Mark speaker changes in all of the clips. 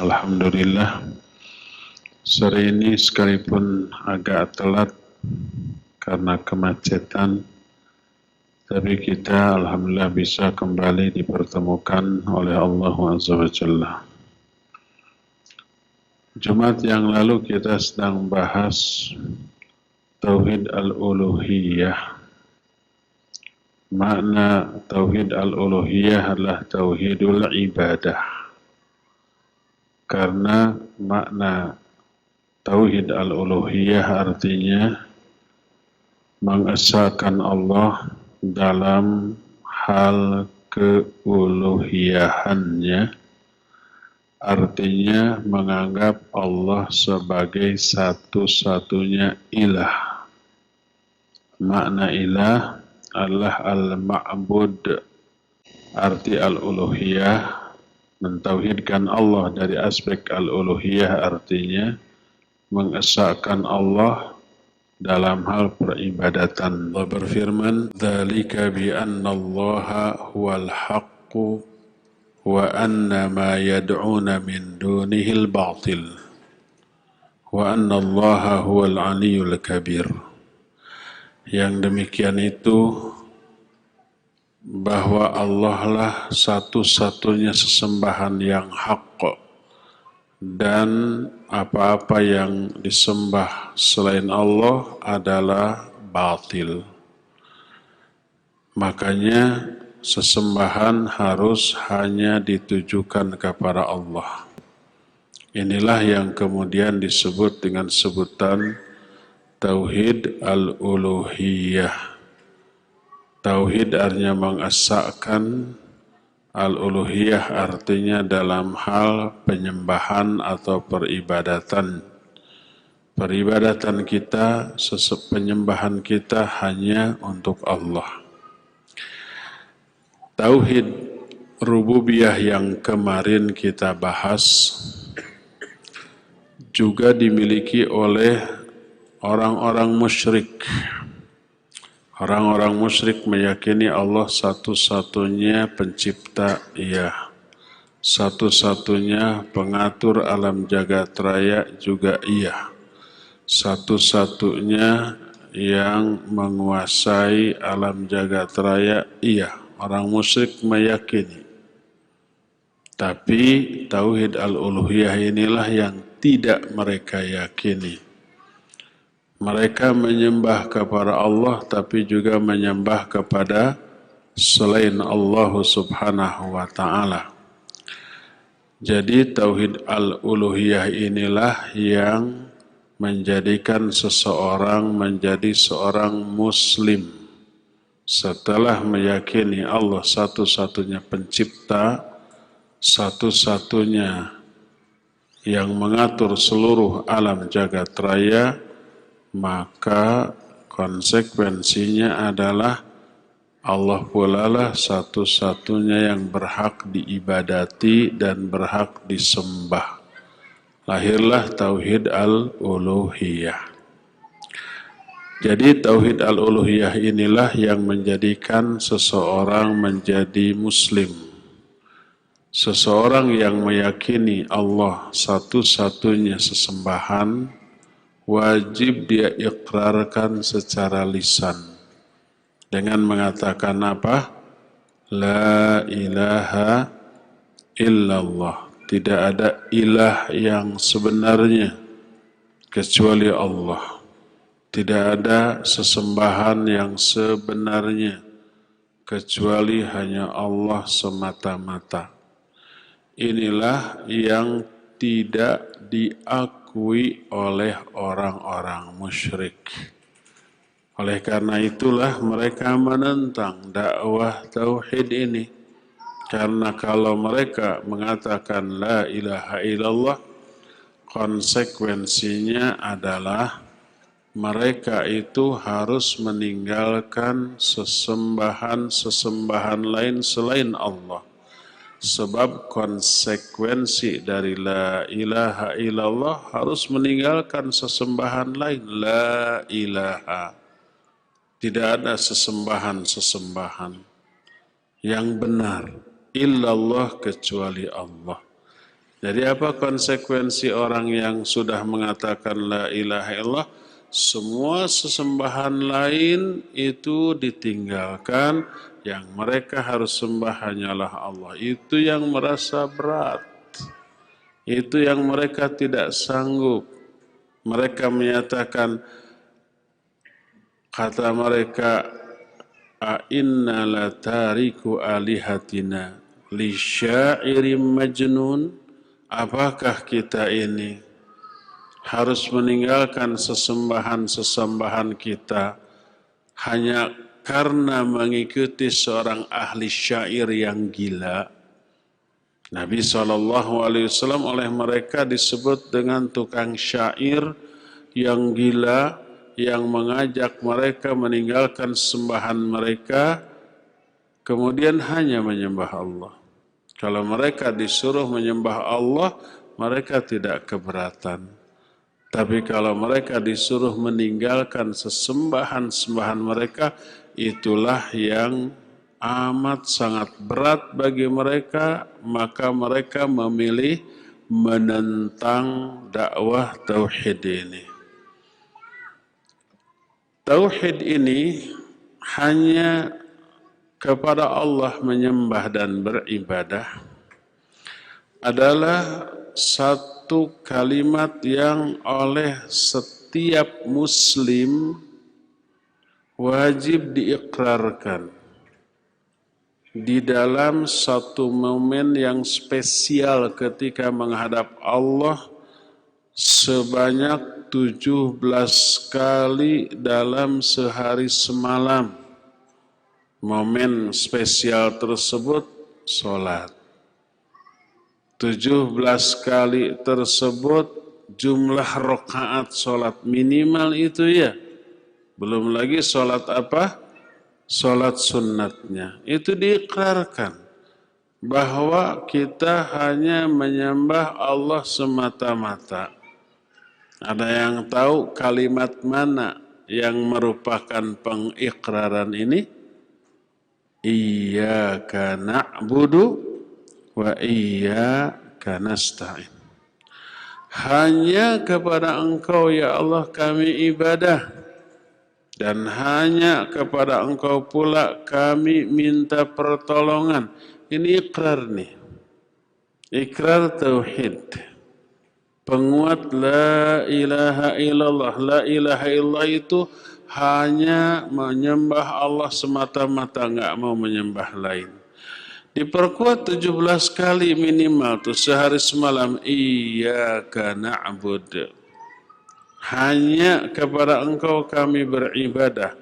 Speaker 1: Alhamdulillah, sore ini sekalipun agak telat karena kemacetan, tapi kita Alhamdulillah bisa kembali dipertemukan oleh Allah Azza wa Jalla. Jumat yang lalu kita sedang bahas Tauhid Al-Uluhiyah. Makna Tauhid Al-Uluhiyah adalah Tauhidul Ibadah. Karena makna Tauhid Al-Uluhiyah artinya mengesahkan Allah dalam hal keuluhiyahannya, artinya menganggap Allah sebagai satu-satunya ilah. Makna ilah adalah al-ma'bud, arti al-uluhiyah, mentauhidkan Allah dari aspek al-uluhiyah artinya mengesahkan Allah dalam hal peribadatan. Allah berfirman, "Dzalika bi anna Allaha huwal haqqu wa anna ma yad'una min dunihil batil wa anna Allaha huwal aliyyul kabir." Yang demikian itu bahwa Allah lah satu-satunya sesembahan yang hak, dan apa-apa yang disembah selain Allah adalah batil. Makanya sesembahan harus hanya ditujukan kepada Allah. Inilah yang kemudian disebut dengan sebutan Tauhid Al-Uluhiyah. Tauhid artinya mengesahkan, Al-Uluhiyah artinya dalam hal penyembahan atau peribadatan. Peribadatan kita, penyembahan kita hanya untuk Allah. Tauhid Rububiyah yang kemarin kita bahas juga dimiliki oleh orang-orang musyrik. Orang-orang musyrik meyakini Allah satu-satunya pencipta, iya. Satu-satunya pengatur alam jagat raya juga iya. Satu-satunya yang menguasai alam jagat raya, iya. Orang musyrik meyakini. Tapi Tauhid Al-Uluhiyah inilah yang tidak mereka yakini. Mereka menyembah kepada Allah tapi juga menyembah kepada selain Allah Subhanahu wa ta'ala. Jadi Tauhid Al-Uluhiyah inilah yang menjadikan seseorang menjadi seorang muslim. Setelah meyakini Allah satu-satunya pencipta, satu-satunya yang mengatur seluruh alam jagat raya, maka konsekuensinya adalah Allah pula lah satu-satunya yang berhak diibadati dan berhak disembah. Lahirlah Tauhid Al-Uluhiyah. Jadi Tauhid Al-Uluhiyah inilah yang menjadikan seseorang menjadi muslim. Seseorang yang meyakini Allah satu-satunya sesembahan, wajib dia ikrarkan secara lisan dengan mengatakan apa? La ilaha illallah. Tidak ada ilah yang sebenarnya kecuali Allah. Tidak ada sesembahan yang sebenarnya kecuali hanya Allah semata-mata. Inilah yang tidak diakui oleh orang-orang musyrik. Oleh karena itulah mereka menentang dakwah tauhid ini. Karena kalau mereka mengatakan la ilaha illallah, konsekuensinya adalah mereka itu harus meninggalkan sesembahan-sesembahan lain selain Allah. Sebab konsekuensi dari la ilaha illallah harus meninggalkan sesembahan lain. La ilaha. Tidak ada sesembahan-sesembahan yang benar illallah kecuali Allah. Jadi apa konsekuensi orang yang sudah mengatakan la ilaha illallah? Semua sesembahan lain itu ditinggalkan, yang mereka harus sembah hanyalah Allah. Itu yang merasa berat. Itu yang mereka tidak sanggup. Mereka menyatakan, kata mereka, inna la tariku alihatina li syairim majnun. Apakah kita ini harus meninggalkan sesembahan-sesembahan kita hanya karena mengikuti seorang ahli syair yang gila? Nabi SAW oleh mereka disebut dengan tukang syair yang gila, yang mengajak mereka meninggalkan sembahan mereka, kemudian hanya menyembah Allah. Kalau mereka disuruh menyembah Allah, mereka tidak keberatan. Tapi kalau mereka disuruh meninggalkan sesembahan-sembahan mereka, itulah yang amat sangat berat bagi mereka, maka mereka memilih menentang dakwah tauhid ini. Tauhid ini hanya kepada Allah menyembah dan beribadah adalah satu kalimat yang oleh setiap muslim wajib diikrarkan di dalam satu momen yang spesial ketika menghadap Allah sebanyak 17 kali dalam sehari semalam. Momen spesial tersebut sholat. 17 kali tersebut jumlah rakaat sholat minimal itu ya. Belum lagi sholat apa? Sholat sunnatnya. Itu diikrarkan bahwa kita hanya menyembah Allah semata-mata. Ada yang tahu kalimat mana yang merupakan pengikraran ini? Iyyaka na'budu wa iyyaka nasta'in. Hanya kepada Engkau ya Allah kami ibadah, dan hanya kepada Engkau pula kami minta pertolongan. Ini ikrar nih. Ikrar tauhid. Penguat la ilaha illallah. La ilaha illallah itu hanya menyembah Allah semata-mata, enggak mau menyembah lain. Diperkuat 17 kali minimal tuh sehari semalam. Iyyaka na'bud. Hanya kepada Engkau kami beribadah.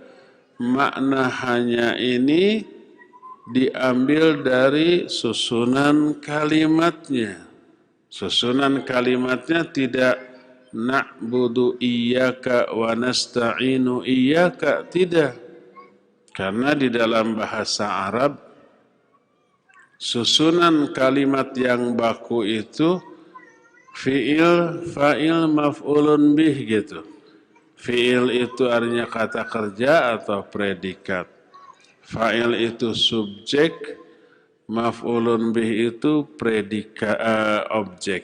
Speaker 1: Makna hanya ini diambil dari susunan kalimatnya. Susunan kalimatnya tidak na'budu iyyaka wa nasta'inu iyyaka, tidak. Karena di dalam bahasa Arab susunan kalimat yang baku itu fi'il, fa'il, maf'ulun bih gitu. Fi'il itu artinya kata kerja atau predikat. Fa'il itu subjek, maf'ulun bih itu predikat objek.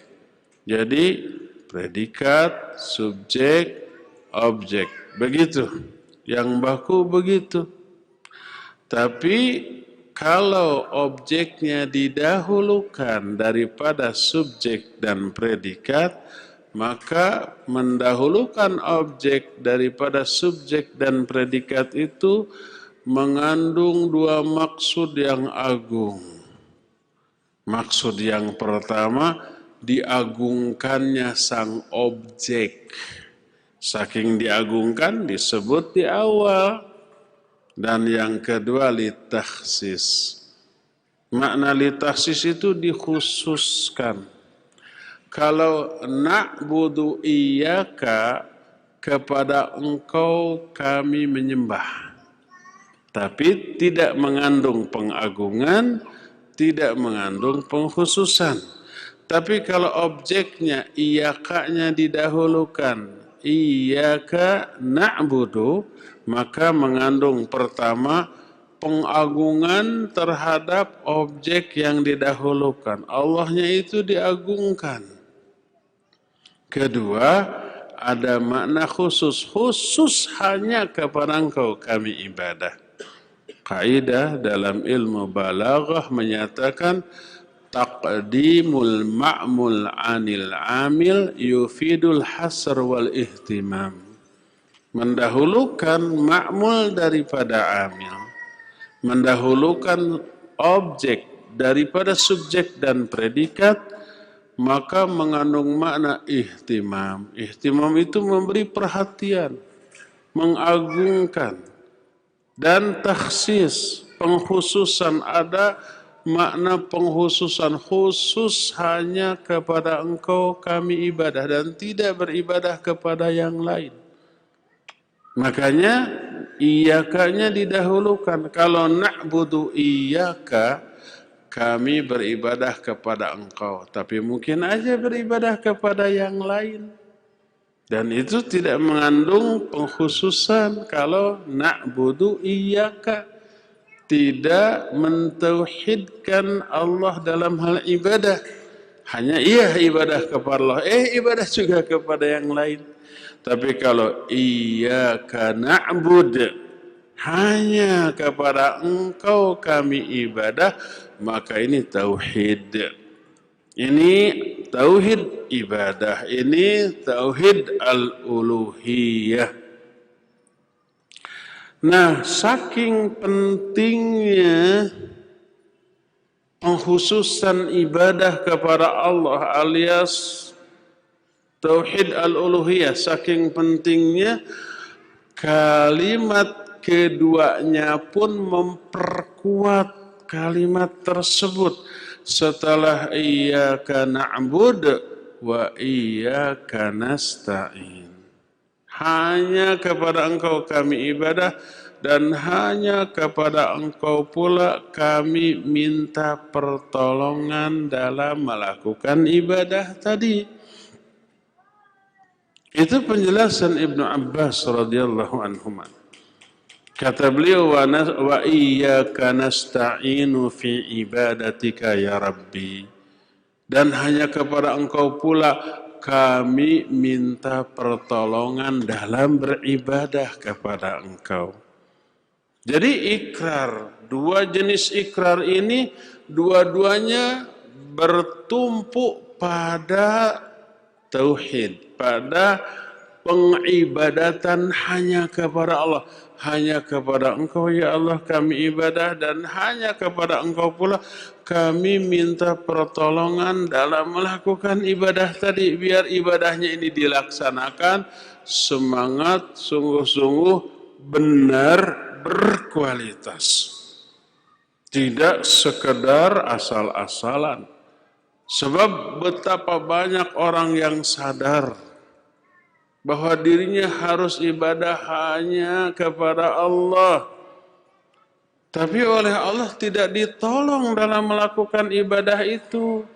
Speaker 1: Jadi predikat, subjek, objek. Begitu. Yang baku begitu. Tapi kalau objeknya didahulukan daripada subjek dan predikat, maka mendahulukan objek daripada subjek dan predikat itu mengandung dua maksud yang agung. Maksud yang pertama, diagungkannya sang objek. Saking diagungkan disebut di awal. Dan yang kedua litakhsis. Makna litakhsis itu dikhususkan. Kalau na'budu iyyaka, kepada Engkau kami menyembah. Tapi tidak mengandung pengagungan, tidak mengandung pengkhususan. Tapi kalau objeknya iyyaka-nya didahulukan, iyyaka na'budu, maka mengandung pertama pengagungan terhadap objek yang didahulukan. Allahnya itu diagungkan. Kedua, ada makna khusus. Khusus hanya kepada Engkau kami ibadah. Kaidah dalam ilmu balaghah menyatakan taqdimul ma'mul 'anil 'amil yufidul hasr wal ihtimam. Mendahulukan ma'mul daripada amil. Mendahulukan objek daripada subjek dan predikat, maka mengandung makna ihtimam. Ihtimam itu memberi perhatian, mengagungkan, dan takhsis, pengkhususan. Ada makna pengkhususan, khusus hanya kepada Engkau kami ibadah dan tidak beribadah kepada yang lain. Makanya iyakanya didahulukan. Kalau na'budu iyaka, kami beribadah kepada Engkau. Tapi mungkin aja beribadah kepada yang lain. Dan itu tidak mengandung pengkhususan. Kalau na'budu iyaka, tidak mentauhidkan Allah dalam hal ibadah. Hanya ibadah kepada Allah. Ibadah juga kepada yang lain. Tapi kalau iyyaka na'bud, hanya kepada Engkau kami ibadah, maka ini tauhid. Ini tauhid ibadah. Ini tauhid al-uluhiyah. Nah, saking pentingnya pengkhususan ibadah kepada Allah alias tauhid al-uluhiyah, saking pentingnya kalimat keduanya pun memperkuat kalimat tersebut. Setelah iyyaka na'bud wa iyyaka nasta'in. Hanya kepada Engkau kami ibadah dan hanya kepada Engkau pula kami minta pertolongan dalam melakukan ibadah tadi. Itu penjelasan Ibnu Abbas radhiyallahu anhu. Kata beliau, wa iyyaka nasta'inu fi ibadatika ya Rabbi. Dan hanya kepada Engkau pula kami minta pertolongan dalam beribadah kepada Engkau. Jadi ikrar, dua jenis ikrar ini dua-duanya bertumpu pada tauhid, pada pengibadatan hanya kepada Allah. Hanya kepada Engkau ya Allah kami ibadah dan hanya kepada Engkau pula kami minta pertolongan dalam melakukan ibadah tadi. Biar ibadahnya ini dilaksanakan semangat, sungguh-sungguh, benar, berkualitas. Tidak sekedar asal-asalan. Sebab betapa banyak orang yang sadar bahwa dirinya harus ibadah hanya kepada Allah. Tapi oleh Allah tidak ditolong dalam melakukan ibadah itu.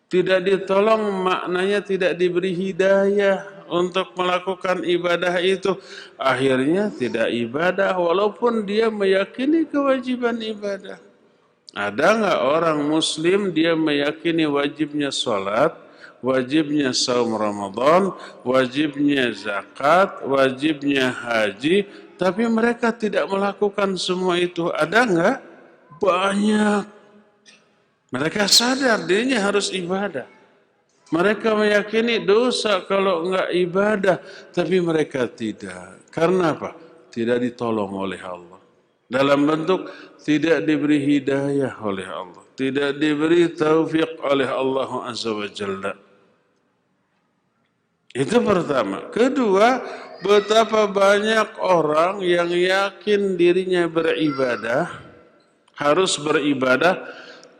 Speaker 1: Tidak ditolong maknanya tidak diberi hidayah untuk melakukan ibadah itu. Akhirnya tidak ibadah walaupun dia meyakini kewajiban ibadah. Ada nggak orang muslim dia meyakini wajibnya sholat, wajibnya saum Ramadan, wajibnya zakat, wajibnya haji, tapi mereka tidak melakukan semua itu? Ada nggak? Banyak. Mereka sadar dirinya harus ibadah. Mereka meyakini dosa kalau nggak ibadah, tapi mereka tidak. Karena apa? Tidak ditolong oleh Allah. Dalam bentuk tidak diberi hidayah oleh Allah. Tidak diberi taufik oleh Allah Azza wa Jalla. Itu pertama. Kedua, betapa banyak orang yang yakin dirinya beribadah, harus beribadah,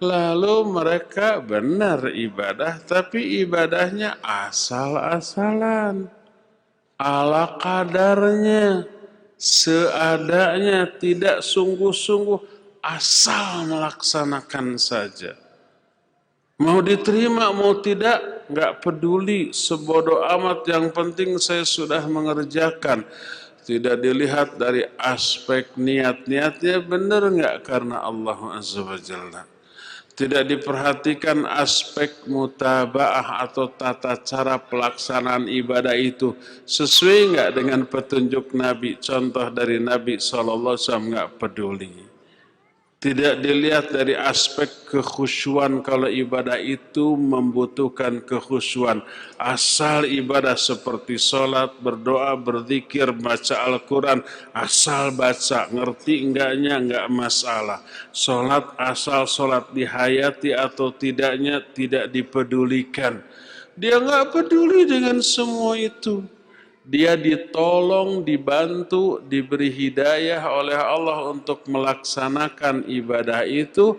Speaker 1: lalu mereka benar ibadah, tapi ibadahnya asal-asalan, ala kadarnya, seadanya, tidak sungguh-sungguh, asal melaksanakan saja. Mau diterima, mau tidak, nggak peduli, sebodoh amat, yang penting saya sudah mengerjakan. Tidak dilihat dari aspek niat-niatnya benar nggak karena Allah Azza wa Jalla. Tidak diperhatikan aspek mutabaah atau tata cara pelaksanaan ibadah itu sesuai nggak dengan petunjuk Nabi, contoh dari Nabi SAW, nggak peduli. Tidak dilihat dari aspek kekhusyuan, kalau ibadah itu membutuhkan kekhusyuan. Asal ibadah seperti sholat, berdoa, berzikir, baca Al-Quran, asal baca, ngerti enggaknya enggak masalah. Sholat asal sholat, dihayati atau tidaknya tidak dipedulikan. Dia enggak peduli dengan semua itu. Dia ditolong, dibantu, diberi hidayah oleh Allah untuk melaksanakan ibadah itu,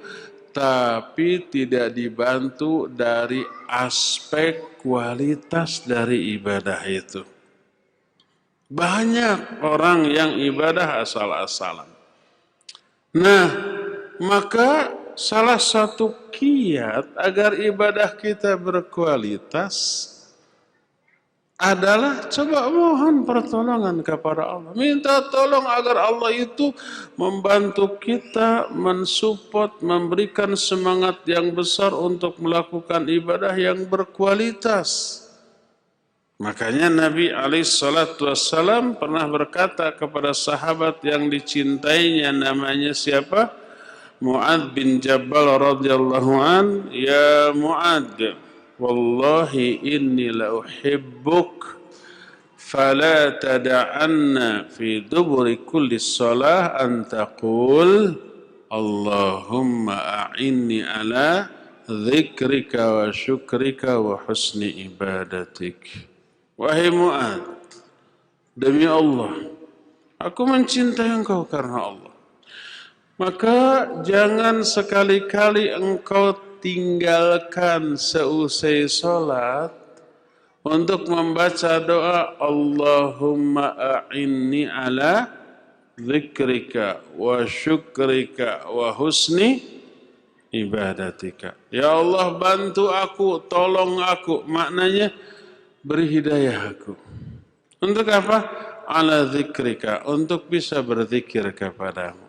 Speaker 1: tapi tidak dibantu dari aspek kualitas dari ibadah itu. Banyak orang yang ibadah asal-asalan. Nah, maka salah satu kiat agar ibadah kita berkualitas adalah coba mohon pertolongan kepada Allah. Minta tolong agar Allah itu membantu kita, mensupport, memberikan semangat yang besar untuk melakukan ibadah yang berkualitas. Makanya Nabi SAW pernah berkata kepada sahabat yang dicintainya, namanya siapa? Mu'adz bin Jabal radhiyallahu an, ya Mu'adz, wallahi inni la uhibbuk fala tada'anna fi duburi kulli salah an taqul Allahumma a'inni ala dzikrika wa syukrika wa husni ibadatik. Wahai Mu'adz, demi Allah, aku mencintai engkau karena Allah. Maka jangan sekali-kali engkau tinggalkan seusai sholat untuk membaca doa Allahumma a'inni ala dzikrika wa syukrika wa husni ibadatika. Ya Allah, bantu aku, tolong aku. Maknanya beri hidayah aku. Untuk apa? Ala dzikrika, untuk bisa berzikir kepadamu,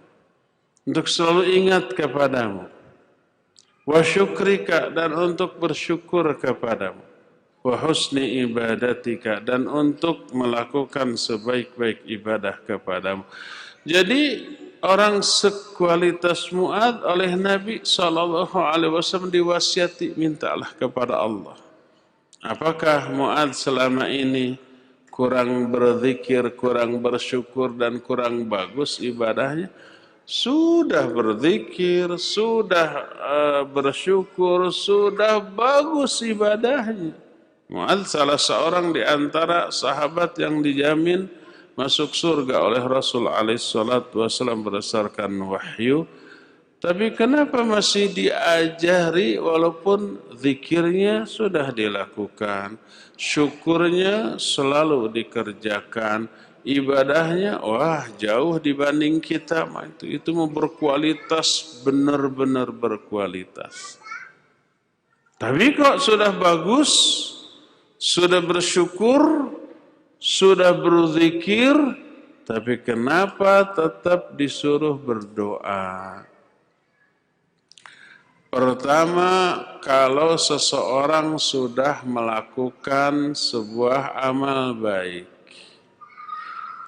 Speaker 1: untuk selalu ingat kepadamu. Wa syukrika, dan untuk bersyukur kepadamu. Wa husni ibadatika, dan untuk melakukan sebaik-baik ibadah kepadamu. Jadi orang sekualitas Mu'adz oleh Nabi SAW diwasiati, mintalah kepada Allah. Apakah Mu'adz selama ini kurang berzikir, kurang bersyukur, dan kurang bagus ibadahnya? Sudah berzikir, sudah bersyukur, sudah bagus ibadahnya. Mu'adz salah seorang di antara sahabat yang dijamin masuk surga oleh Rasul SAW berdasarkan wahyu. Tapi kenapa masih diajari walaupun zikirnya sudah dilakukan, syukurnya selalu dikerjakan, ibadahnya wah jauh dibanding kita, itu mau berkualitas, benar-benar berkualitas. Tapi kok sudah bagus, sudah bersyukur, sudah berzikir, tapi kenapa tetap disuruh berdoa? Pertama, kalau seseorang sudah melakukan sebuah amal baik,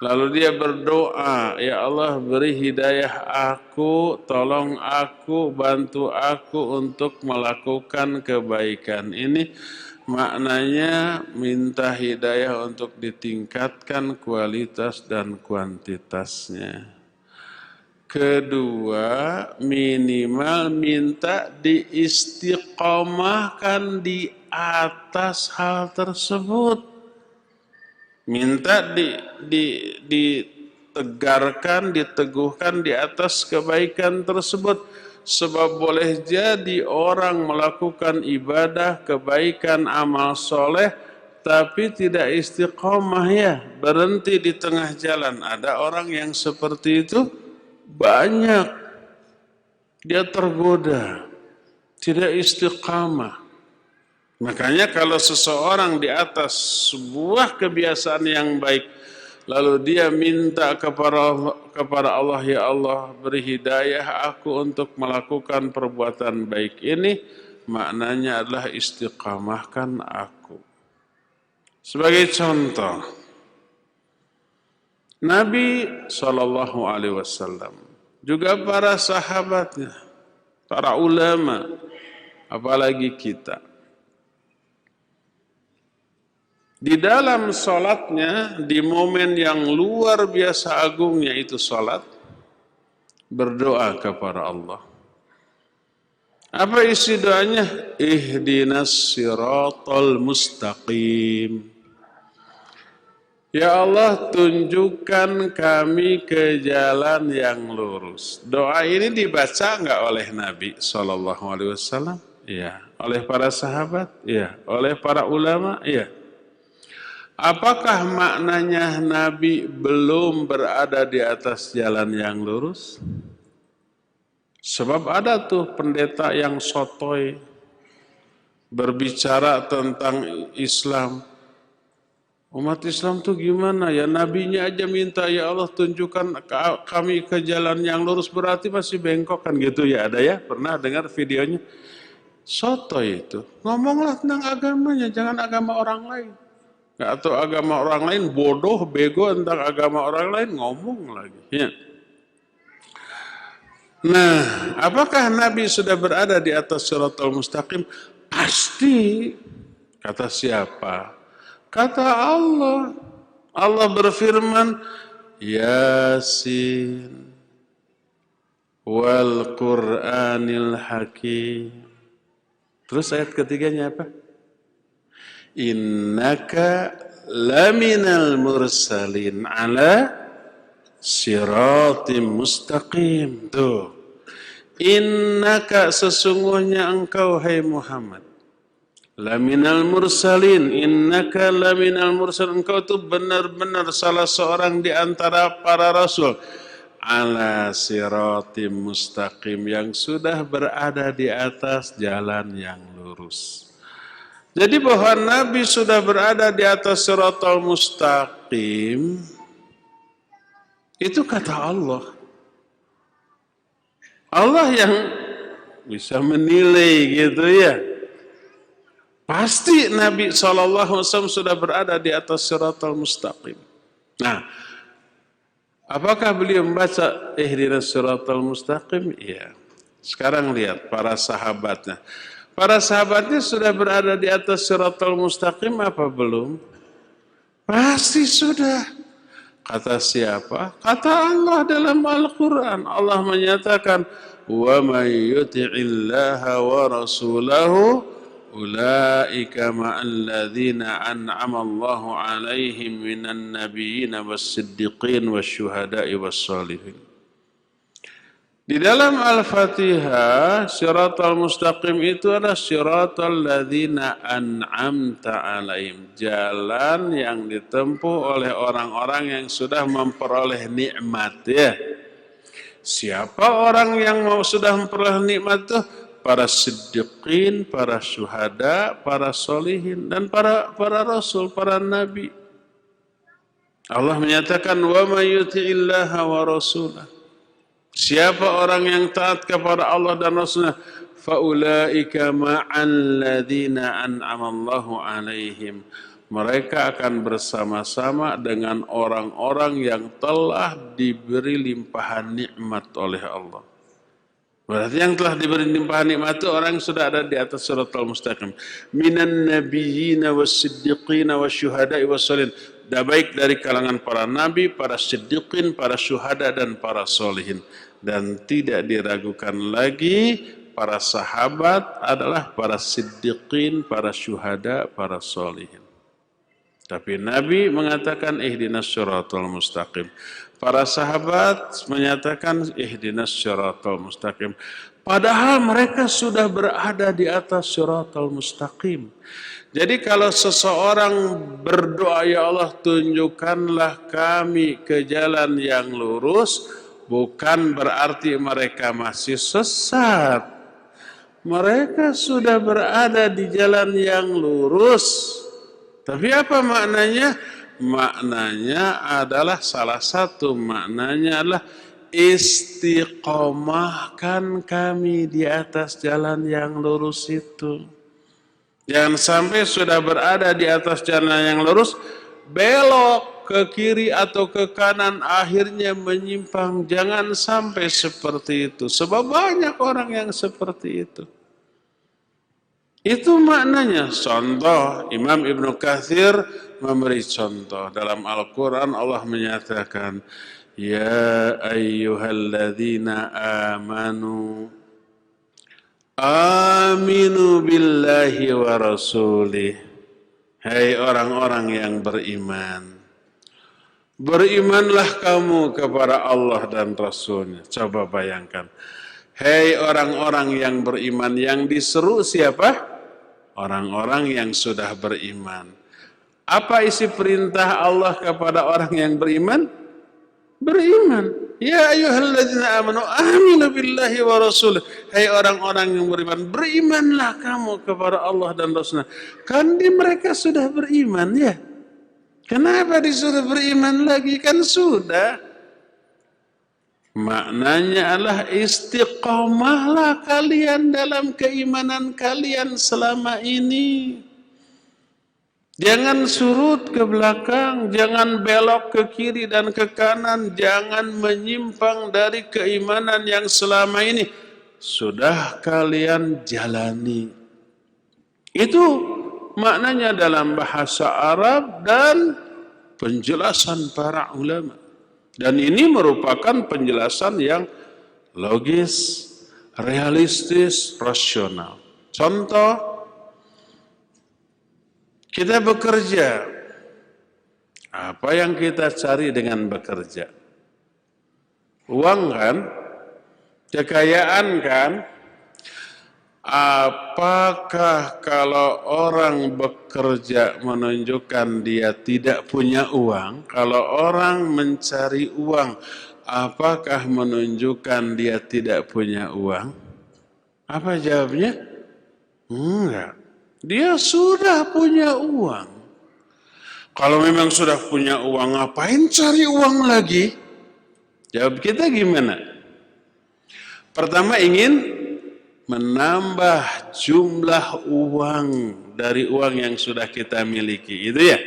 Speaker 1: lalu dia berdoa, ya Allah beri hidayah aku, tolong aku, bantu aku untuk melakukan kebaikan ini, maknanya minta hidayah untuk ditingkatkan kualitas dan kuantitasnya. Kedua, minimal minta diistiqomahkan di atas hal tersebut. Minta ditegarkan, diteguhkan di atas kebaikan tersebut. Sebab boleh jadi orang melakukan ibadah, kebaikan, amal soleh, tapi tidak istiqomah, ya, berhenti di tengah jalan. Ada orang yang seperti itu banyak. Dia tergoda, tidak istiqamah. Makanya kalau seseorang di atas sebuah kebiasaan yang baik, lalu dia minta kepada Allah, ya Allah beri hidayah aku untuk melakukan perbuatan baik ini, maknanya adalah istiqamahkan aku. Sebagai contoh, Nabi SAW, juga para sahabatnya, para ulama, apalagi kita, di dalam sholatnya, di momen yang luar biasa agungnya itu sholat, berdoa kepada Allah. Apa isi doanya? Ihdinas siratal mustaqim. Ya Allah, tunjukkan kami ke jalan yang lurus. Doa ini dibaca enggak oleh Nabi SAW? Iya. Oleh para sahabat? Iya. Oleh para ulama? Iya. Apakah maknanya Nabi belum berada di atas jalan yang lurus? Sebab ada tuh pendeta yang sotoy berbicara tentang Islam. Umat Islam tuh gimana ya? Nabinya aja minta, ya Allah tunjukkan kami ke jalan yang lurus, berarti masih bengkok kan gitu ya? Ada ya? Pernah dengar videonya? Sotoy itu. Ngomonglah tentang agamanya, jangan agama orang lain. Atau agama orang lain bodoh, bego tentang agama orang lain ngomong lagi. Ya. Nah, apakah Nabi sudah berada di atas Shiratal Mustaqim? Pasti. Kata siapa? Kata Allah. Allah berfirman, Yasin wal Qur'anil Hakim. Terus ayat ketiganya apa? Innaka laminal mursalin ala siratim mustaqim. Tuh. Innaka sesungguhnya engkau hai Muhammad. Laminal mursalin. Innaka laminal mursalin. Engkau itu benar-benar salah seorang di antara para rasul. Ala siratim mustaqim. Yang sudah berada di atas jalan yang lurus. Jadi bahwa Nabi sudah berada di atas Shiratal Mustaqim, itu kata Allah. Allah yang bisa menilai gitu ya. Pasti Nabi SAW sudah berada di atas Shiratal Mustaqim. Nah, apakah beliau membaca Ihdinas Shiratal Mustaqim? Iya. Sekarang lihat para sahabatnya. Para sahabatnya sudah berada di atas Shiratal Mustaqim apa belum? Pasti sudah. Kata siapa? Kata Allah dalam Al-Quran. Allah menyatakan, وَمَنْ يُطِعِ اللَّهَ وَرَسُولَهُ أُولَئِكَ مَعَ الَّذِينَ أَنْعَمَ اللَّهُ عَلَيْهِمْ مِنَ النَّبِيِّينَ وَالصِّدِّقِينَ وَالشُّهَدَاءِ وَالصَّالِحِينَ. Di dalam Al-Fatihah, Shiratal Mustaqim itu adalah Shiratal ladzina an'amta alaihim. Jalan yang ditempuh oleh orang-orang yang sudah memperoleh nikmat ya. Siapa orang yang sudah memperoleh nikmat itu? Para siddiqin, para syuhada, para solihin, dan para rasul, para nabi. Allah menyatakan, wa may yuti'illaha wa rasulah. Siapa orang yang taat kepada Allah dan Rasulnya, faulaika ma'al ladzina an'amallahu alaihim. Mereka akan bersama-sama dengan orang-orang yang telah diberi limpahan nikmat oleh Allah. Berarti yang telah diberi limpahan nikmat itu orang yang sudah ada di atas Shiratal Mustaqim. Minan nabiyyina was-siddiqina wasyuhada'i was-sholihin. Baik dari kalangan para nabi, para siddiqin, para syuhada, dan para solihin. Dan tidak diragukan lagi, para sahabat adalah para siddiqin, para syuhada, para solihin. Tapi Nabi mengatakan ihdinas siratal mustaqim. Para sahabat menyatakan ihdinas siratal mustaqim. Padahal mereka sudah berada di atas siratal mustaqim. Jadi kalau seseorang berdoa, ya Allah tunjukkanlah kami ke jalan yang lurus, bukan berarti mereka masih sesat. Mereka sudah berada di jalan yang lurus. Tapi apa maknanya? maknanya adalah salah satu maknanya adalah istiqomahkan kami di atas jalan yang lurus itu. Jangan sampai sudah berada di atas jalan yang lurus, belok ke kiri atau ke kanan, akhirnya menyimpang. Jangan sampai seperti itu. Sebab banyak orang yang seperti itu. Itu maknanya. Contoh, Imam Ibnu Katsir memberi contoh. Dalam Al-Quran Allah menyatakan, Ya ayyuhalladzina amanu, aminu billahi wa rasulih. Hai orang-orang yang beriman, berimanlah kamu kepada Allah dan Rasulnya. Coba bayangkan. Hei orang-orang yang beriman, yang diseru siapa? Orang-orang yang sudah beriman. Apa isi perintah Allah kepada orang yang beriman? Beriman. Ya ayyuhalladzina amanu aminu billahi wa rasulih. Hai orang-orang yang beriman, berimanlah kamu kepada Allah dan Rasulnya. Kan mereka sudah beriman ya. Kenapa disuruh beriman lagi? Kan sudah. Maknanya adalah istiqomahlah kalian dalam keimanan kalian selama ini. Jangan surut ke belakang, jangan belok ke kiri dan ke kanan, jangan menyimpang dari keimanan yang selama ini sudah kalian jalani. Itu maknanya dalam bahasa Arab dan penjelasan para ulama. Dan ini merupakan penjelasan yang logis, realistis, rasional. Contoh, kita bekerja. Apa yang kita cari dengan bekerja? Uang kan? Kekayaan kan? Apakah kalau orang bekerja menunjukkan dia tidak punya uang? Kalau orang mencari uang, apakah menunjukkan dia tidak punya uang? Apa jawabnya? Enggak. Dia sudah punya uang. Kalau memang sudah punya uang, ngapain cari uang lagi? Jawab kita gimana? Pertama ingin menambah jumlah uang dari uang yang sudah kita miliki, itu ya.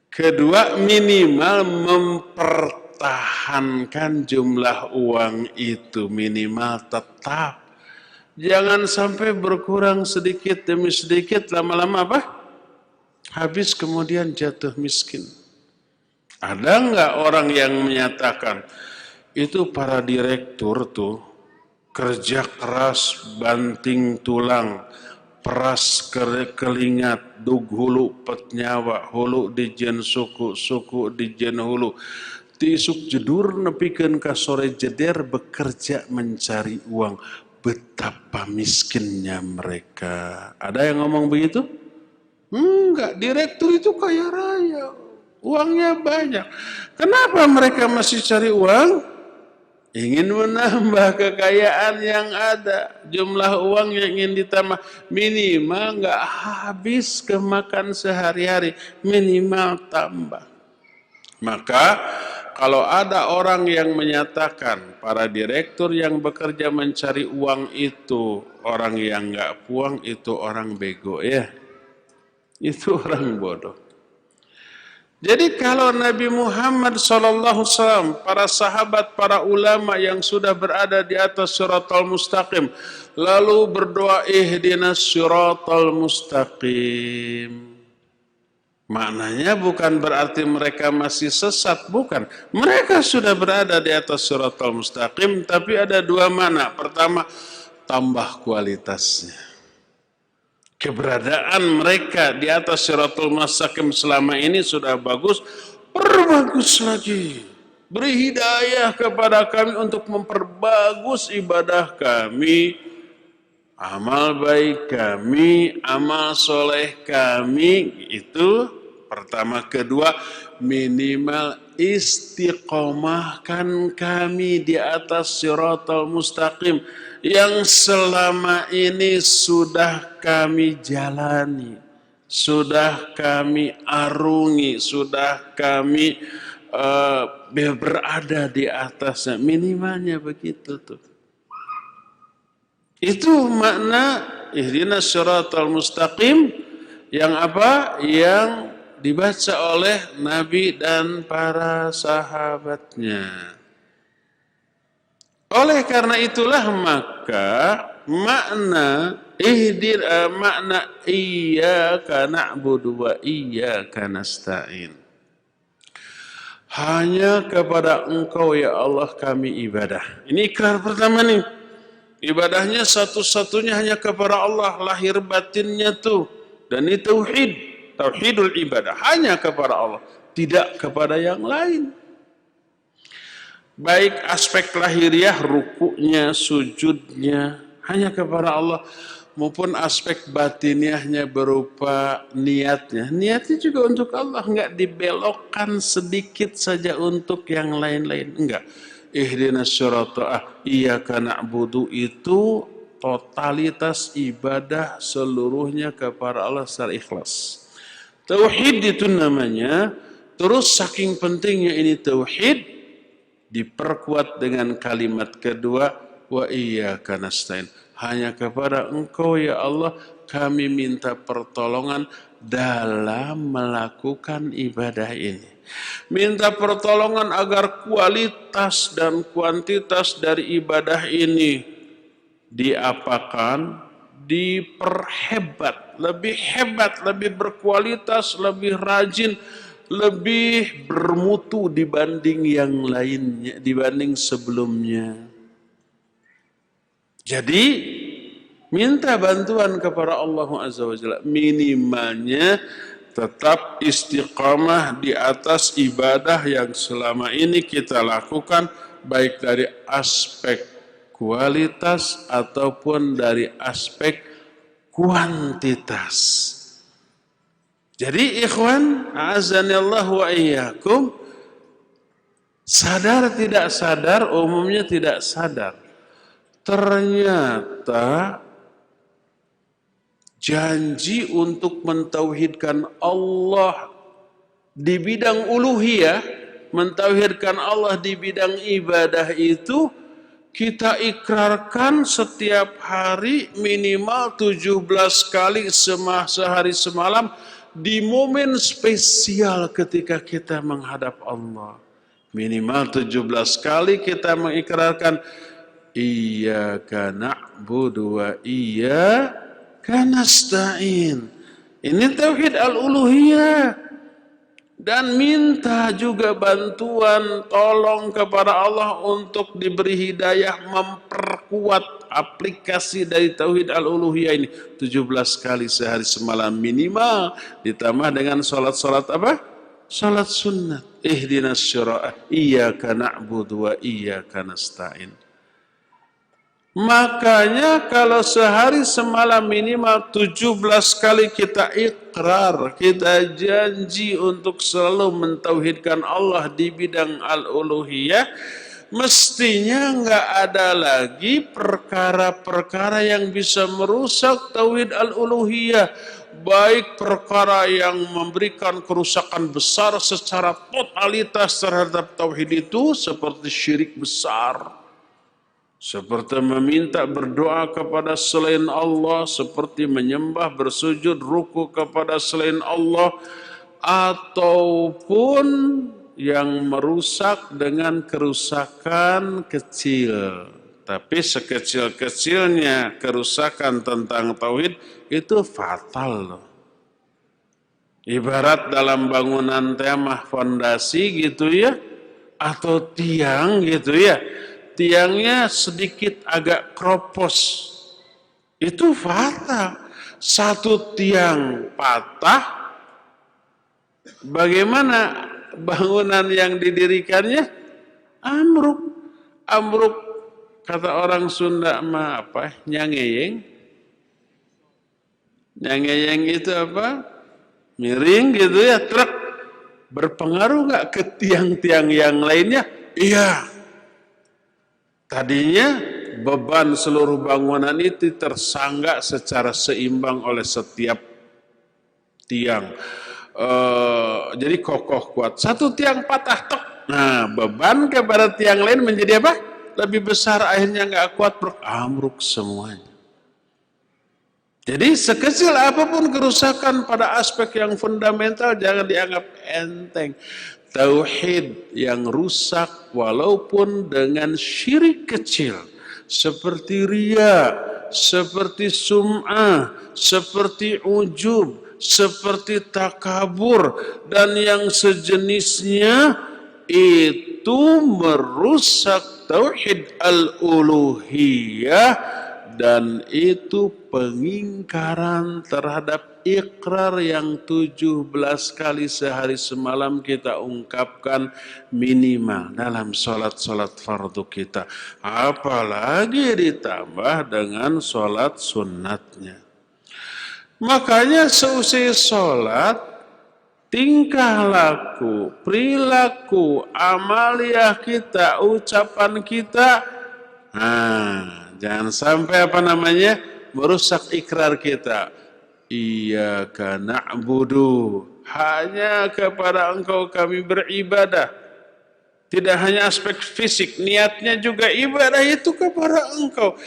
Speaker 1: Kedua, minimal mempertahankan jumlah uang itu, minimal tetap. Jangan sampai berkurang sedikit demi sedikit, lama-lama apa? Habis kemudian jatuh miskin. Ada enggak orang yang menyatakan, itu para direktur tuh, kerja keras, banting tulang, peras kelingat, dug hulu pet nyawa, hulu dijen suku, suku dijen hulu. Tisuk jedur nepikeun ka sore jeder bekerja mencari uang. Betapa miskinnya mereka. Ada yang ngomong begitu? Enggak, direktur itu kaya raya. Uangnya banyak. Kenapa mereka masih cari uang? Ingin menambah kekayaan yang ada. Jumlah uang yang ingin ditambah. Minimal enggak habis kemakan sehari-hari. Minimal tambah. Maka kalau ada orang yang menyatakan para direktur yang bekerja mencari uang itu orang yang enggak puang, itu orang bego ya. Itu orang bodoh. Jadi kalau Nabi Muhammad SAW, para sahabat, para ulama yang sudah berada di atas siratal mustaqim, lalu berdoa ihdinas siratal mustaqim. Maknanya bukan berarti mereka masih sesat, bukan. Mereka sudah berada di atas siratal mustaqim, tapi ada dua makna. Pertama, tambah kualitasnya. Keberadaan mereka di atas siratal mustaqim selama ini sudah bagus, perbagus lagi. Beri hidayah kepada kami untuk memperbagus ibadah kami, amal baik kami, amal soleh kami, itu pertama. Kedua, minimal istiqomahkan kami di atas siratal mustaqim yang selama ini sudah kami jalani. sudah kami arungi, sudah kami berada di atasnya. Minimalnya begitu tuh. Itu makna ihdinas siratal mustaqim yang apa? Yang dibaca oleh Nabi dan para sahabatnya. Oleh karena itulah maka makna makna iyyaka na'budu wa iyyaka nasta'in. Hanya kepada Engkau ya Allah kami ibadah. Ini ikrar pertama nih. Ibadahnya satu-satunya hanya kepada Allah, lahir batinnya tuh. Dan ini tauhid, tauhidul ibadah, hanya kepada Allah, tidak kepada yang lain. Baik aspek lahiriah, rukunya, sujudnya, hanya kepada Allah, maupun aspek batiniahnya berupa niatnya. Niatnya juga untuk Allah, enggak dibelokkan sedikit saja untuk yang lain-lain, enggak. Ihdinas sirata iyyaka na'budu itu totalitas ibadah seluruhnya kepada Allah secara ikhlas. Tauhid itu namanya. Terus saking pentingnya ini tauhid diperkuat dengan kalimat kedua wa iyyaka nasta'in. Hanya kepada Engkau ya Allah kami minta pertolongan dalam melakukan ibadah ini. Minta pertolongan agar kualitas dan kuantitas dari ibadah ini diapakan, diperhebat, lebih berkualitas, lebih rajin, lebih bermutu dibanding yang lainnya, dibanding sebelumnya. Jadi minta bantuan kepada Allah Azza wa Jalla, minimalnya tetap istiqamah di atas ibadah yang selama ini kita lakukan, baik dari aspek kualitas ataupun dari aspek kuantitas. Jadi ikhwan, a'azanillah wa iyyakum, sadar tidak sadar, umumnya tidak sadar, ternyata janji untuk mentauhidkan Allah di bidang uluhiyah, mentauhidkan Allah di bidang ibadah itu kita ikrarkan setiap hari minimal 17 kali sehari semalam di momen spesial ketika kita menghadap Allah. Minimal 17 kali kita mengikrarkan iyyaka na'budu wa iyyaka nasta'in. Ini tauhid al-uluhiyah. Dan minta juga bantuan, tolong kepada Allah untuk diberi hidayah memperkuat aplikasi dari tauhid al-uluhiyah ini 17 kali sehari semalam minimal, ditambah dengan salat-salat apa? Salat sunnat. Ihdinas sirata iyyaka na'budu wa iyyaka nasta'in. Makanya kalau sehari semalam minimal 17 kali kita ikrar, kita janji untuk selalu mentauhidkan Allah di bidang al-uluhiyah, mestinya nggak ada lagi perkara-perkara yang bisa merusak tauhid al-uluhiyah, baik perkara yang memberikan kerusakan besar secara totalitas terhadap tauhid itu seperti syirik besar, seperti meminta berdoa kepada selain Allah, seperti menyembah, bersujud, ruku kepada selain Allah, ataupun yang merusak dengan kerusakan kecil. Tapi sekecil-kecilnya kerusakan tentang tauhid itu fatal loh. Ibarat dalam bangunan temah fondasi gitu ya, atau tiang gitu ya. Tiangnya sedikit agak kropos, itu fatal. Satu tiang patah, bagaimana bangunan yang didirikannya? Ambruk. Ambruk, kata orang Sunda mah apa? Nyangeyeng. Nyangeyeng itu apa? Miring gitu ya, truk. Berpengaruh nggak ke tiang-tiang yang lainnya? Iya. Tadinya beban seluruh bangunan itu tersanggah secara seimbang oleh setiap tiang. Jadi kokoh kuat. Satu tiang patah tok. Nah, beban kepada tiang lain menjadi apa? Lebih besar, akhirnya nggak kuat, amruk semuanya. Jadi sekecil apapun kerusakan pada aspek yang fundamental jangan dianggap enteng. Tauhid yang rusak walaupun dengan syirik kecil seperti riya, seperti sum'ah, seperti ujub, seperti takabur dan yang sejenisnya itu merusak tauhid al-uluhiyah dan itu pengingkaran terhadap ikrar yang 17 kali sehari semalam kita ungkapkan minimal dalam sholat-sholat fardu kita. Apalagi ditambah dengan sholat sunnatnya. Makanya seusai sholat, tingkah laku, perilaku, amaliyah kita, ucapan kita, jangan sampai merusak ikrar kita. Iyyaka na'budu, hanya kepada Engkau kami beribadah. Tidak hanya aspek fisik, niatnya juga ibadah itu kepada Engkau.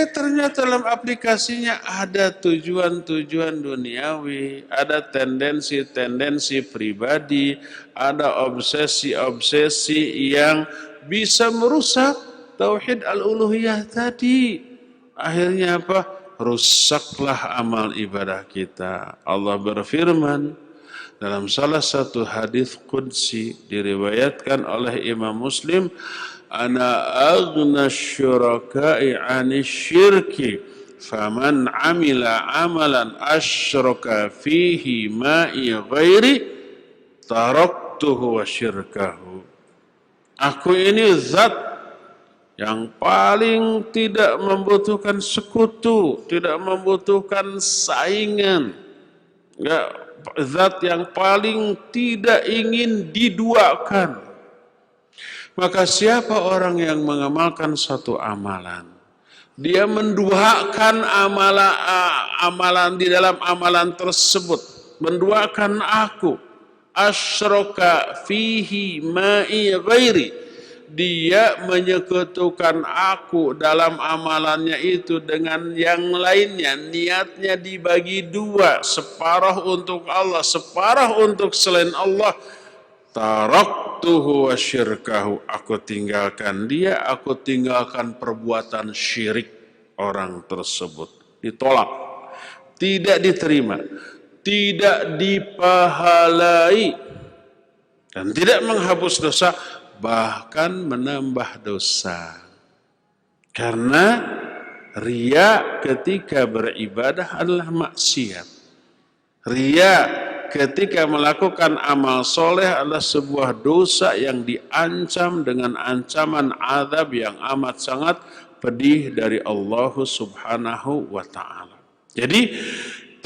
Speaker 1: Ternyata dalam aplikasinya ada tujuan-tujuan duniawi, ada tendensi-tendensi pribadi, ada obsesi-obsesi yang bisa merusak tauhid al-uluhiyah tadi. Akhirnya apa? Rusaklah amal ibadah kita. Allah berfirman dalam salah satu hadis qudsi diriwayatkan oleh Imam Muslim, ana aghna syuraka'i 'ani syirki faman 'amila 'amalan asyraka fihi ma'i ghairi taraktuhu wa syirkahu. Aku ini zat yang paling tidak membutuhkan sekutu, tidak membutuhkan saingan. Zat yang paling tidak ingin diduakan. Maka siapa orang yang mengamalkan satu amalan, dia menduakan amalan di dalam amalan tersebut, menduakan aku, asyraka fihi ma'i ghairi, dia menyekutukan aku dalam amalannya itu dengan yang lainnya, niatnya dibagi dua, separuh untuk Allah, separuh untuk selain Allah. Taraktuhu wa syirkahu, aku tinggalkan dia, aku tinggalkan perbuatan syirik orang tersebut. Ditolak, tidak diterima, tidak dipahalai, dan tidak menghapus dosa, bahkan menambah dosa. Karena riya ketika beribadah adalah maksiat. Riya ketika melakukan amal soleh adalah sebuah dosa yang diancam dengan ancaman azab yang amat sangat pedih dari Allah Subhanahu wa ta'ala. Jadi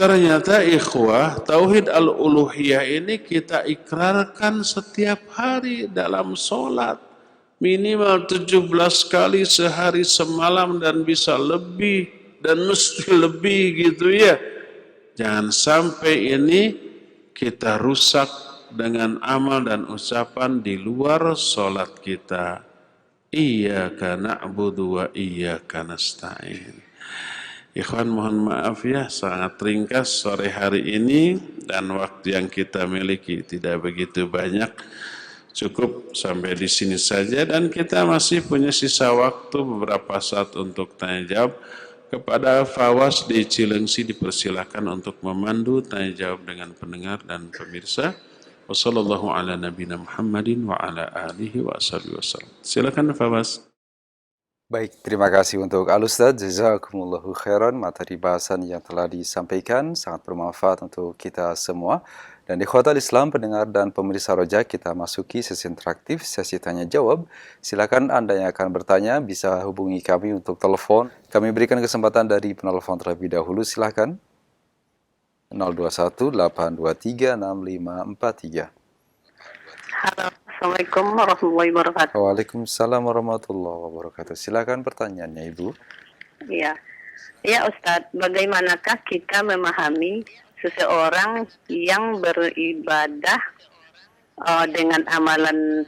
Speaker 1: ternyata ikhwah, tauhid al-uluhiyah ini kita ikrarkan setiap hari dalam sholat. Minimal 17 kali sehari semalam dan bisa lebih dan mesti lebih gitu ya. Jangan sampai ini kita rusak dengan amal dan ucapan di luar sholat kita. Iyyaka na'budu wa iyyaka nasta'in. Ikhwan mohon maaf ya, sangat ringkas sore hari ini dan waktu yang kita miliki tidak begitu banyak. Cukup sampai di sini saja dan kita masih punya sisa waktu beberapa saat untuk tanya jawab. Kepada Fawas di Cilengsi dipersilakan untuk memandu tanya jawab dengan pendengar dan pemirsa. Wassallallahu ala nabiyina Muhammadin wa ala alihi wa sahbihi wasallam. Silakan Fawas.
Speaker 2: Baik, terima kasih untuk Al-Ustaz. Jazakumullahu khairan. Materi bahasan yang telah disampaikan sangat bermanfaat untuk kita semua. Dan di Ikhwatal Islam, pendengar dan pemirsa Roja, kita masuki sesi interaktif, sesi tanya jawab. Silakan Anda yang akan bertanya bisa hubungi kami untuk telepon. Kami berikan kesempatan dari penelpon terlebih dahulu. Silakan 021 823 6543.
Speaker 3: Halo, Assalamualaikum warahmatullahi wabarakatuh.
Speaker 2: Waalaikumsalam warahmatullahi wabarakatuh. Silakan pertanyaannya, Ibu.
Speaker 3: Ya, ya Ustadz, bagaimanakah kita memahami seseorang yang beribadah dengan amalan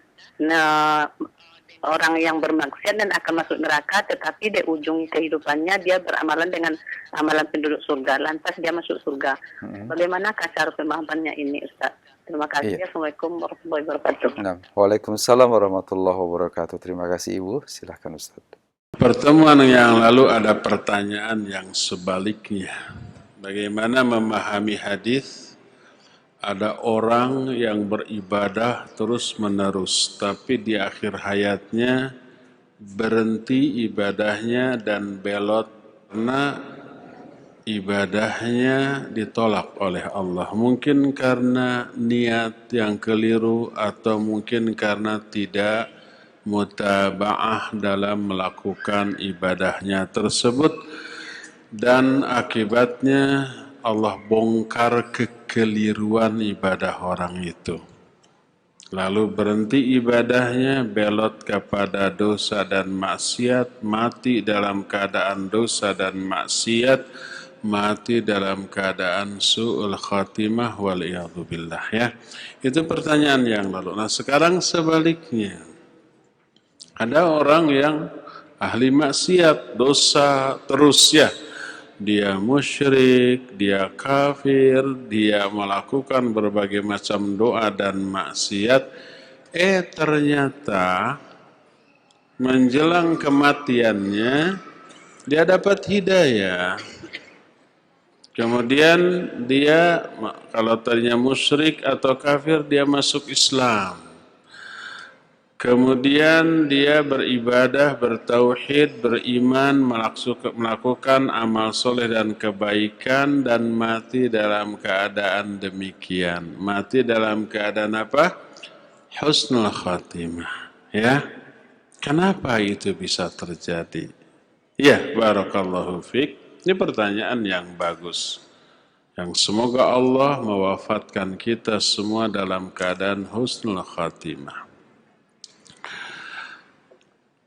Speaker 3: orang yang bermaksiat dan akan masuk neraka, tetapi di ujung kehidupannya dia beramalan dengan amalan penduduk surga, lantas dia masuk surga. Bagaimanakah cara pemahamannya ini, Ustaz? Terima kasih.
Speaker 2: Iya.
Speaker 3: Assalamualaikum warahmatullahi wabarakatuh.
Speaker 2: Nah, Waalaikumsalam warahmatullahi wabarakatuh. Terima kasih Ibu. Silahkan Ustaz.
Speaker 1: Pertemuan yang lalu ada pertanyaan yang sebaliknya. Bagaimana memahami hadis? Ada orang yang beribadah terus-menerus, tapi di akhir hayatnya berhenti ibadahnya dan belot karena ibadahnya ditolak oleh Allah. Mungkin karena niat yang keliru atau mungkin karena tidak mutaba'ah dalam melakukan ibadahnya tersebut, dan akibatnya Allah bongkar kekeliruan ibadah orang itu. Lalu berhenti ibadahnya, belot kepada dosa dan maksiat, mati dalam keadaan dosa dan maksiat, mati dalam keadaan su'ul khatimah wal'iyadzubillah, ya. Itu pertanyaan yang lalu. Nah, sekarang sebaliknya. Ada orang yang ahli maksiat, dosa terus, ya. Dia musyrik, dia kafir, dia melakukan berbagai macam doa dan maksiat. Ternyata menjelang kematiannya dia dapat hidayah. Kemudian dia, kalau tadinya musyrik atau kafir, dia masuk Islam. Kemudian dia beribadah, bertauhid, beriman, melakukan amal soleh dan kebaikan, dan mati dalam keadaan demikian. Mati dalam keadaan apa? Husnul khatimah. Ya, kenapa itu bisa terjadi? Ya, barakallahu fiik. Ini pertanyaan yang bagus. Yang semoga Allah mewafatkan kita semua dalam keadaan husnul khatimah.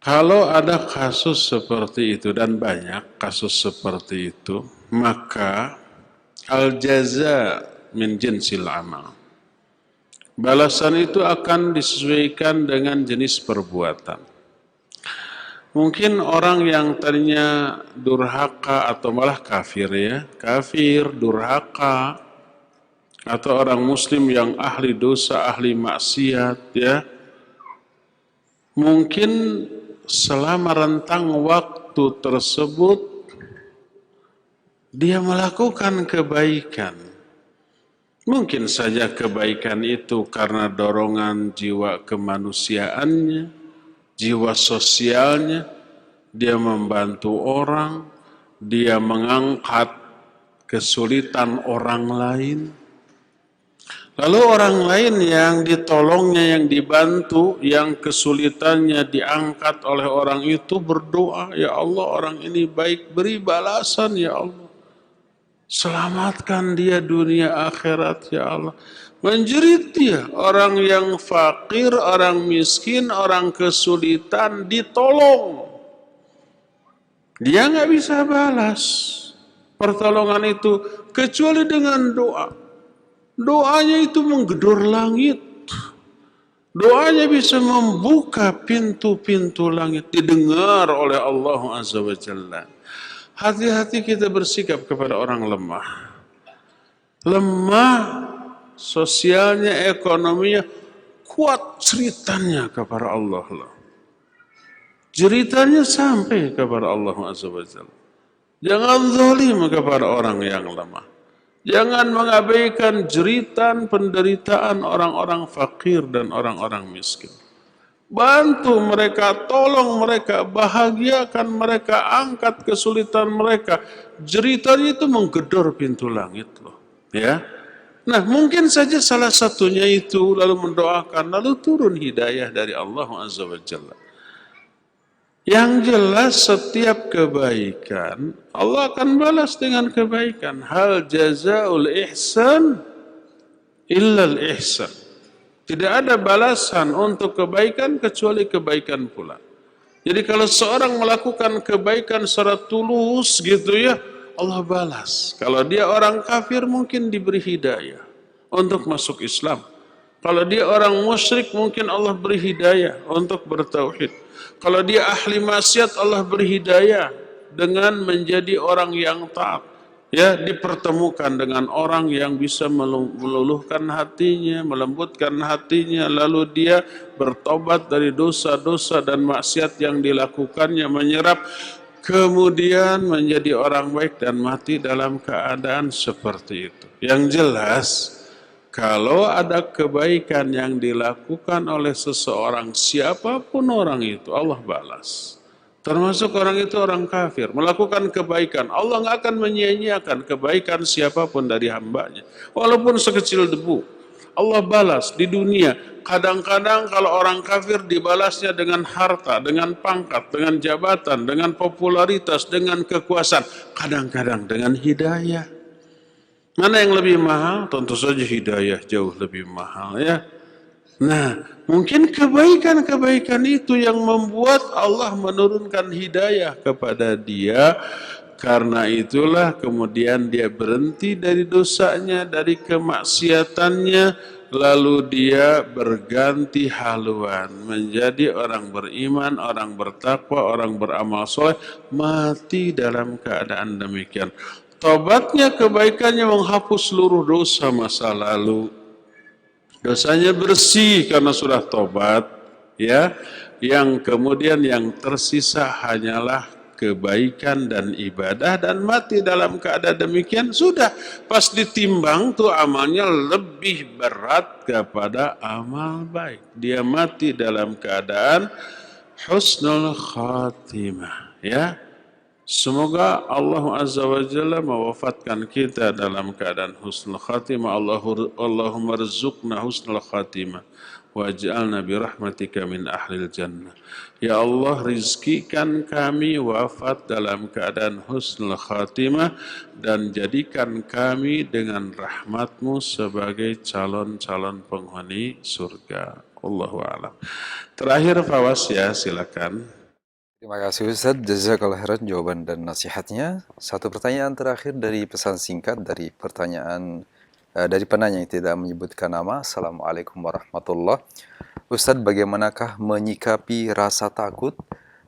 Speaker 1: Kalau ada kasus seperti itu, dan banyak kasus seperti itu, maka al-jaza min jinsil amal. Balasan itu akan disesuaikan dengan jenis perbuatan. Mungkin orang yang tadinya durhaka atau malah kafir, ya, kafir, durhaka, atau orang muslim yang ahli dosa, ahli maksiat, ya, mungkin selama rentang waktu tersebut dia melakukan kebaikan. Mungkin saja kebaikan itu karena dorongan jiwa kemanusiaannya, jiwa sosialnya, dia membantu orang, dia mengangkat kesulitan orang lain. Lalu orang lain yang ditolongnya, yang dibantu, yang kesulitannya diangkat oleh orang itu berdoa, ya Allah, orang ini baik, beri balasan ya Allah. Selamatkan dia dunia akhirat ya Allah. Menjerit dia, orang yang fakir, orang miskin, orang kesulitan ditolong. Dia nggak bisa balas pertolongan itu kecuali dengan doa. Doanya itu menggedor langit. Doanya bisa membuka pintu-pintu langit, didengar oleh Allah Azza wa Jalla. Hati-hati kita bersikap kepada orang lemah. Lemah sosialnya, ekonominya, kuat ceritanya kepada Allah. Ceritanya sampai kepada Allah Azza wa Jalla. Jangan zalim kepada orang yang lemah. Jangan mengabaikan jeritan penderitaan orang-orang fakir dan orang-orang miskin. Bantu mereka, tolong mereka, bahagiakan mereka, angkat kesulitan mereka. Jeritan itu menggedor pintu langit loh. Ya. Nah, mungkin saja salah satunya itu, lalu mendoakan, lalu turun hidayah dari Allah Azza wa Jalla. Yang jelas setiap kebaikan Allah akan balas dengan kebaikan. Hal jazaul ihsan illal ihsan. Tidak ada balasan untuk kebaikan kecuali kebaikan pula. Jadi kalau seorang melakukan kebaikan secara tulus gitu ya, Allah balas. Kalau dia orang kafir mungkin diberi hidayah untuk masuk Islam. Kalau dia orang musyrik mungkin Allah beri hidayah untuk bertauhid. Kalau dia ahli maksiat Allah beri hidayah dengan menjadi orang yang taat. Ya, dipertemukan dengan orang yang bisa meluluhkan hatinya, melembutkan hatinya, lalu dia bertobat dari dosa-dosa dan maksiat yang dilakukannya, menyerap, kemudian menjadi orang baik dan mati dalam keadaan seperti itu. Yang jelas, kalau ada kebaikan yang dilakukan oleh seseorang, siapapun orang itu, Allah balas. Termasuk orang itu orang kafir, melakukan kebaikan. Allah nggak akan menyia-nyiakan kebaikan siapapun dari hambanya. Walaupun sekecil debu. Allah balas di dunia. Kadang-kadang kalau orang kafir dibalasnya dengan harta, dengan pangkat, dengan jabatan, dengan popularitas, dengan kekuasaan. Kadang-kadang dengan hidayah. Mana yang lebih mahal? Tentu saja hidayah jauh lebih mahal ya. Nah, mungkin kebaikan-kebaikan itu yang membuat Allah menurunkan hidayah kepada dia. Karena itulah kemudian dia berhenti dari dosanya, dari kemaksiatannya, lalu dia berganti haluan menjadi orang beriman, orang bertakwa, orang beramal soleh, mati dalam keadaan demikian. Tobatnya, kebaikannya menghapus seluruh dosa masa lalu. Dosanya bersih karena sudah tobat, ya. Yang kemudian yang tersisa hanyalah kebaikan dan ibadah, dan mati dalam keadaan demikian sudah pas ditimbang tuh amalnya lebih berat kepada amal baik. Dia mati dalam keadaan husnul khatimah, ya. Semoga Allah Azza wa Jalla mewafatkan kita dalam keadaan husnul khatimah. Allahumma rizukna husnul khatimah waj'alna birahmatika min ahlil jannah. Ya Allah, rizkikan kami wafat dalam keadaan husnul khatimah dan jadikan kami dengan rahmatmu sebagai calon-calon penghuni surga. Allahu a'lam. Terakhir Fawas ya, silakan.
Speaker 2: Terima kasih Ustaz, jazakallahu khairan jawaban dan nasihatnya. Satu pertanyaan terakhir dari pesan singkat dari penanya yang tidak menyebutkan nama. Assalamualaikum warahmatullahi wabarakatuh. Ustaz, bagaimanakah menyikapi rasa takut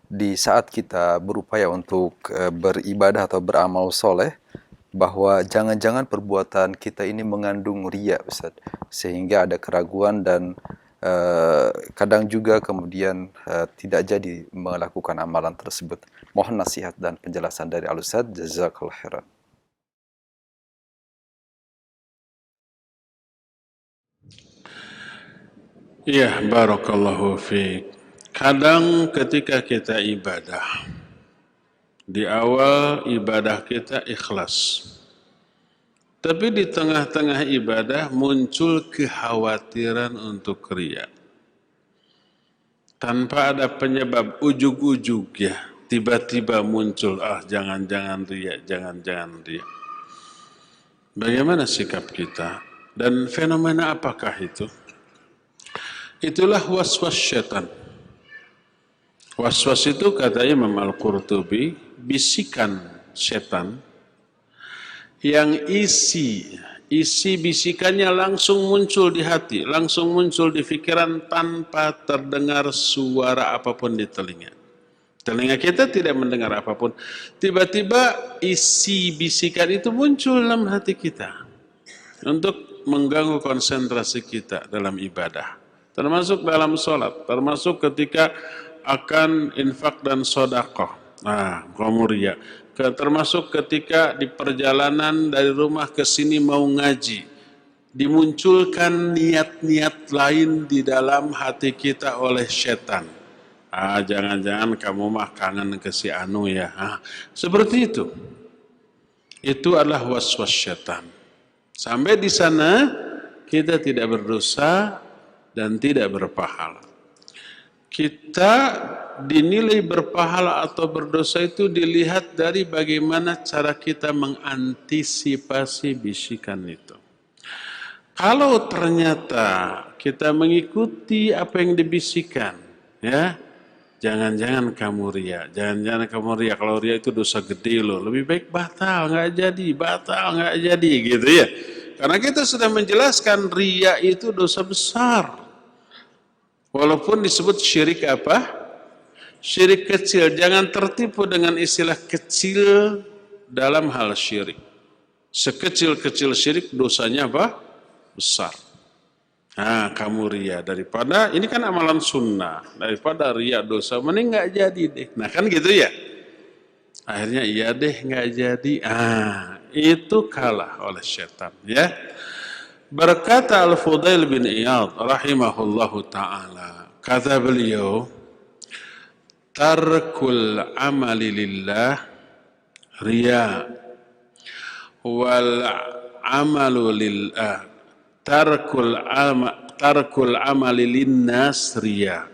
Speaker 2: di saat kita berupaya untuk beribadah atau beramal soleh, bahwa jangan-jangan perbuatan kita ini mengandung riya, Ustaz, sehingga ada keraguan dan kadang juga kemudian tidak jadi melakukan amalan tersebut. Mohon nasihat dan penjelasan dari Al-Ustaz, jazakallahu khairan.
Speaker 1: Iya, barakallahu fiik. Kadang ketika kita ibadah, di awal ibadah kita ikhlas. Tapi di tengah-tengah ibadah muncul kekhawatiran untuk riya. Tanpa ada penyebab, ujug-ujug ya, tiba-tiba muncul, jangan-jangan riya, jangan-jangan riya. Bagaimana sikap kita? Dan fenomena apakah itu? Itulah waswas syaitan. Waswas itu kata Imam Al-Qurtubi, bisikan setan yang isi bisikannya langsung muncul di hati, langsung muncul di pikiran tanpa terdengar suara apapun di telinga. Telinga kita tidak mendengar apapun. Tiba-tiba isi bisikan itu muncul dalam hati kita untuk mengganggu konsentrasi kita dalam ibadah. Termasuk dalam sholat, termasuk ketika akan infak dan sedekah. Qamuria. Termasuk ketika di perjalanan dari rumah ke sini mau ngaji, dimunculkan niat-niat lain di dalam hati kita oleh setan. Jangan-jangan kamu mah kangen ke si anu ya. Seperti itu. Itu adalah waswas setan. Sampai di sana kita tidak berdosa dan tidak berpahala. Kita dinilai berpahala atau berdosa itu dilihat dari bagaimana cara kita mengantisipasi bisikan itu. Kalau ternyata kita mengikuti apa yang dibisikkan, ya, Jangan-jangan kamu ria, jangan-jangan kamu ria. Kalau ria itu dosa gede loh. Lebih baik batal, nggak jadi, gitu ya. Karena kita sudah menjelaskan ria itu dosa besar. Walaupun disebut syirik apa? Syirik kecil. Jangan tertipu dengan istilah kecil dalam hal syirik. Sekecil-kecil syirik dosanya apa? Besar. Nah, kamu ria daripada, ini kan amalan sunnah, daripada ria dosa, mending nggak jadi deh. Nah kan gitu ya. Akhirnya iya deh nggak jadi. Itu kalah oleh setan ya. Berkata Al-Fudail bin Iyad rahimahullahu ta'ala, kata beliau, tarkul amali lillah riya wal amalu lillah tarkul amali linnas riya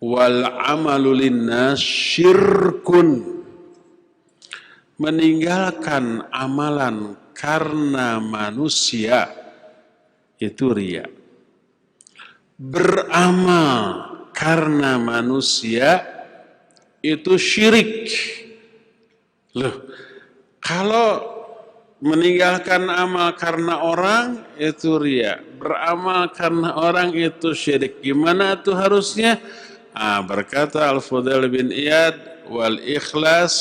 Speaker 1: wal amalu linnas syirkun. Meninggalkan amalan karena manusia itu riya. Beramal karena manusia itu syirik. Loh, kalau meninggalkan amal karena orang itu riya, beramal karena orang itu syirik. Gimana tuh harusnya? Berkata Al-Fudail bin Iyad, wal ikhlas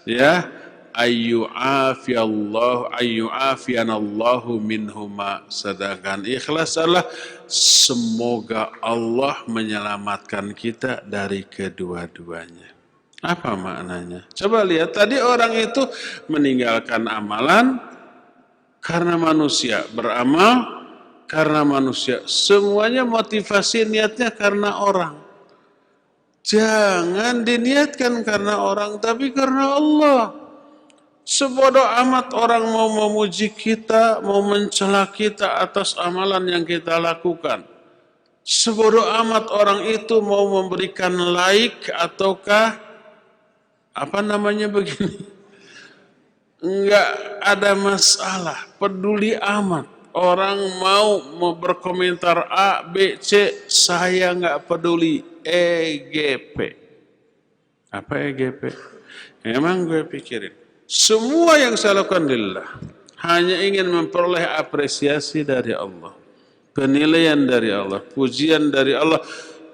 Speaker 1: ya ayyu'afiyanallahu minhuma. Sedangkan ikhlas adalah semoga Allah menyelamatkan kita dari kedua-duanya. Apa maknanya? Coba lihat, tadi orang itu meninggalkan amalan karena manusia, beramal karena manusia. Semuanya motivasi niatnya karena orang. Jangan diniatkan karena orang, tapi karena Allah. Sebodoh amat orang mau memuji kita, mau mencela kita atas amalan yang kita lakukan. Sebodoh amat orang itu mau memberikan like ataukah begini. Enggak ada masalah, peduli amat. Orang mau berkomentar A, B, C, saya enggak peduli. EGP. Apa EGP? Emang gue pikirin. Semua yang saya lakukan lillah. Hanya ingin memperoleh apresiasi dari Allah. Penilaian dari Allah. Pujian dari Allah.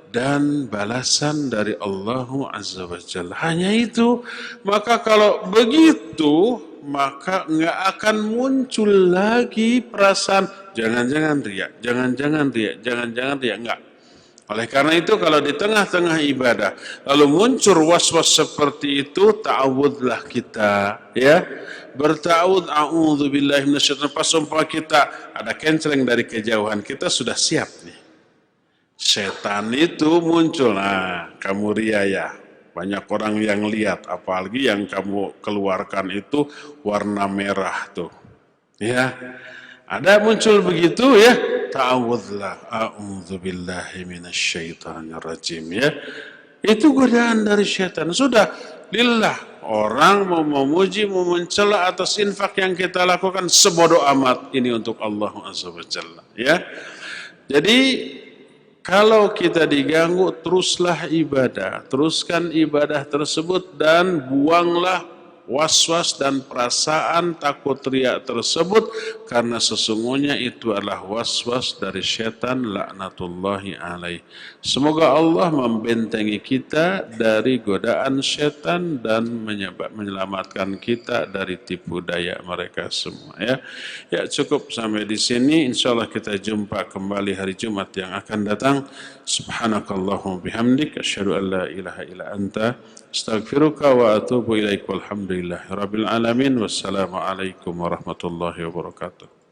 Speaker 1: Dan balasan dari Allah Azza wa Jalla. Hanya itu. Maka kalau begitu, maka nggak akan muncul lagi perasaan jangan-jangan riya, jangan-jangan riya, jangan-jangan riya. Enggak. Oleh karena itu kalau di tengah-tengah ibadah lalu muncul was-was seperti itu, ta'awudlah kita ya. Berta'awud, a'udzubillahi minasyaitonir rajim. Pas umpama kita ada kenceleng dari kejauhan, kita sudah siap nih. Setan itu muncul, kamu ria ya. Banyak orang yang lihat, apalagi yang kamu keluarkan itu warna merah tuh. Ya. Ada muncul begitu ya. Ta'awudlah, a'udzubillahi minasyaitonir rajim ya. Itu godaan dari syaitan. Sudah lillah, orang mau memuji, mau mencela atas infak yang kita lakukan sebodoh amat, ini untuk Allah Azza wa Jalla ya. Jadi kalau kita diganggu, teruslah ibadah, teruskan ibadah tersebut dan buanglah was-was dan perasaan takut riak tersebut, karena sesungguhnya itu adalah was-was dari syaitan laknatullahi alaih. Semoga Allah membentengi kita dari godaan syaitan dan menyelamatkan kita dari tipu daya mereka semua ya. Ya cukup sampai di sini, insyaallah kita jumpa kembali hari Jumat yang akan datang. Subhanakallahumma bihamdik asyhadu an la ilaha illa anta astaghfiruka wa atubu ilaik. Walhamdulillahi rabbil alamin. Wassalamualaikum warahmatullahi wabarakatuh.